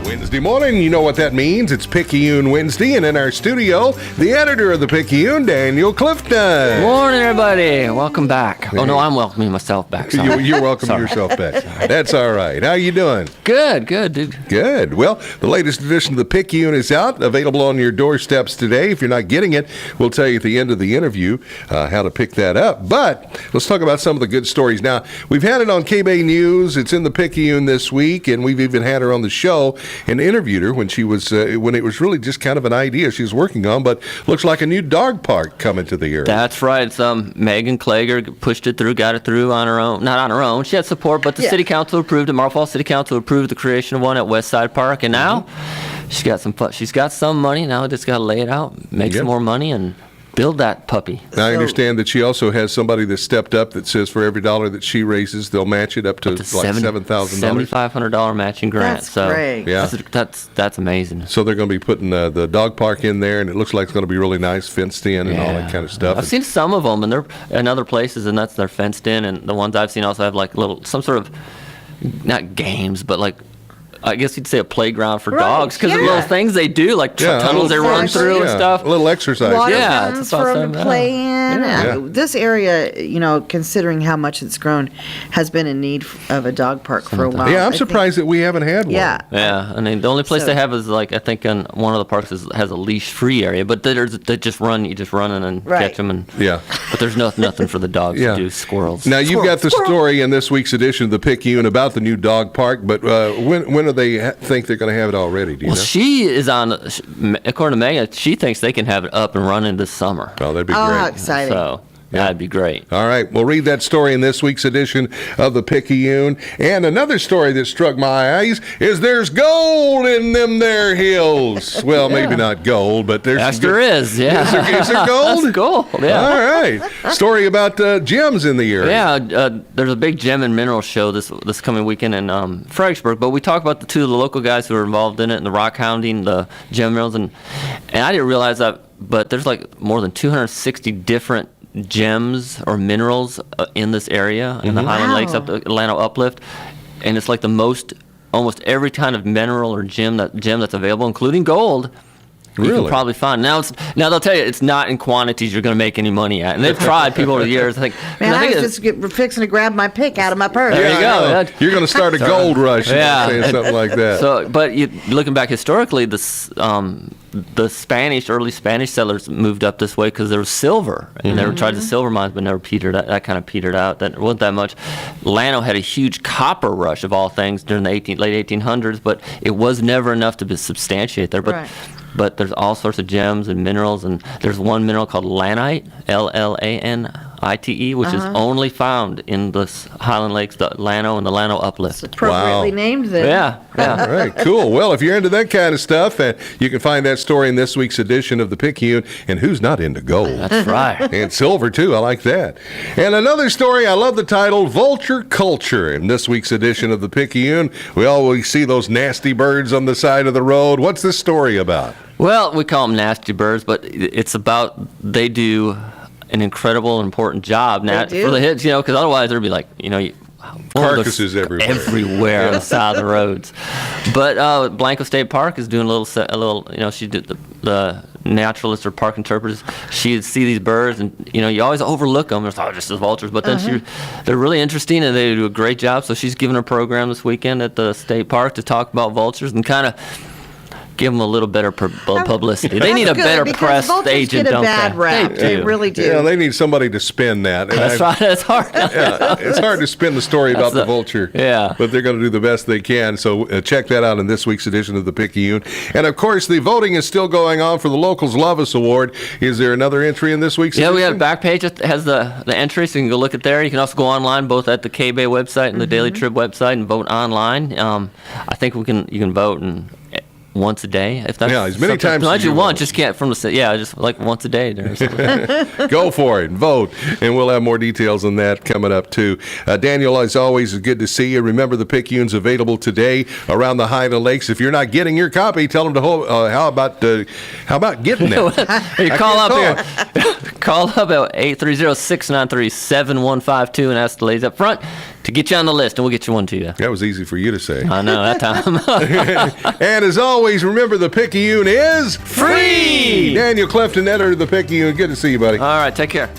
Wednesday morning, you know what that means. It's Picayune Wednesday, and in our studio, the editor of the Picayune, Daniel Clifton. Morning, everybody. Welcome back. Oh, no, I'm welcoming myself back. You're welcoming yourself back. That's all right. How you doing? Good, dude. Good. Well, the latest edition of the Picayune is out, available on your doorsteps today. If you're not getting it, we'll tell you at the end of the interview how to pick that up. But let's talk about some of the good stories. Now, we've had it on KBEY News. It's in the Picayune this week, and we've even had her on the show and interviewed her when she was when it was really just kind of an idea she was working on, but looks like a new dog park coming to the area. That's right. It's, Megan Klager pushed it through, got it through on her own. Not on her own. She had support, but the city council approved it. Marble Falls City Council approved the creation of one at West Side Park, and now she's got some money. Now just got to lay it out, make some more money, and build that puppy. Now, I understand that she also has somebody that stepped up that says for every dollar that she raises, they'll match it up to like $7,000. $7,500 matching grant. That's great. Yeah. That's amazing. So they're going to be putting the dog park in there, and it looks like it's going to be really nice, fenced in and all that kind of stuff. I've seen some of them, and they're in other places, and they're fenced in, and the ones I've seen also have like some sort of, not games, but like, I guess you'd say a playground for dogs, because the little things they do, like tunnels they run through and stuff. A little exercise. Water fountains for them to play in. This area, considering how much it's grown, has been in need of a dog park for a while. Yeah, I'm surprised that we haven't had one. Yeah, I mean, the only place they have is like, I think in one of the parks has a leash-free area, but you just run in and catch them, but there's nothing for the dogs to do. Squirrels. Now, you've got the story in this week's edition of the Picayune about the new dog park, but when do they think they're going to have it already? Do you know? She is according to Megan, she thinks they can have it up and running this summer. Oh, that'd be great. How exciting. So, that'd be great. All right, we'll read that story in this week's edition of the Picayune. And another story that struck my eyes is there's gold in them there hills. Well, maybe not gold, but there's Yes, there is, Is there gold? That's gold, yeah. All right. Story about gems in the area. Yeah, there's a big gem and mineral show this coming weekend in Fredericksburg, but we talk about the local guys who are involved in it, and the rock hounding, the gem minerals, and I didn't realize that, but there's like more than 260 different gems or minerals in this area in the Highland Lakes up the Atlanta uplift, and it's like the most, almost every kind of mineral or gem that's available, including gold. You can probably find. Now they'll tell you it's not in quantities you're going to make any money at, and they've tried people over the years. I was just fixing to grab my pick out of my purse. There you go. You're going to start a gold rush. Saying something like that. So, but looking back historically, the early Spanish settlers moved up this way because there was silver, and they tried the silver mines, but never petered out. That kind of petered out. That wasn't that much. Llano had a huge copper rush of all things during the late 1800s, but it was never enough to substantiate there. But there's all sorts of gems and minerals, and there's one mineral called lanite, Lanite, which is only found in the Highland Lakes, the Llano and the Llano uplift. It's appropriately named then. Yeah. All right, cool. Well, if you're into that kind of stuff, you can find that story in this week's edition of the Picayune. And who's not into gold? That's right. And silver, too. I like that. And another story, I love the title, Vulture Culture. In this week's edition of the Picayune, we always see those nasty birds on the side of the road. What's this story about? Well, we call them nasty birds, but it's about they do an incredible, important job for the hits, because otherwise there'd be like, carcasses everywhere on the side of the roads. But Blanco State Park is doing a little. She did the naturalists or park interpreters. She'd see these birds, and you always overlook them. There's just as vultures, but then they're really interesting, and they do a great job. So she's giving a program this weekend at the state park to talk about vultures and kind of give them a little better publicity. They need a better press agent, don't they? Bad rap. They really do. Yeah, they need somebody to spin that. That's right. It's hard. It's hard to spin the story about the vulture. Yeah. But they're going to do the best they can. So check that out in this week's edition of the Picayune. And of course, the voting is still going on for the Locals Love Us Award. Is there another entry in this week's edition? Yeah, we have a back page that has the entry, so you can go look at there. You can also go online, both at the KBEY website and the Daily Trib website, and vote online. I think you can vote once a day, if that's as many times as you want. Just can't just like once a day. Go for it, vote, and we'll have more details on that coming up too. Daniel, as always, it's good to see you. Remember, the Picayune's available today around the Highland Lakes. If you're not getting your copy, tell them to hold. How about getting it? You call up here. Call up at 830-693-7152 and ask the ladies up front to get you on the list, and we'll get you one too. That was easy for you to say. I know that time. And as always, remember the Picayune is Free! Daniel Clifton, editor of the Picayune. Good to see you, buddy. All right, take care.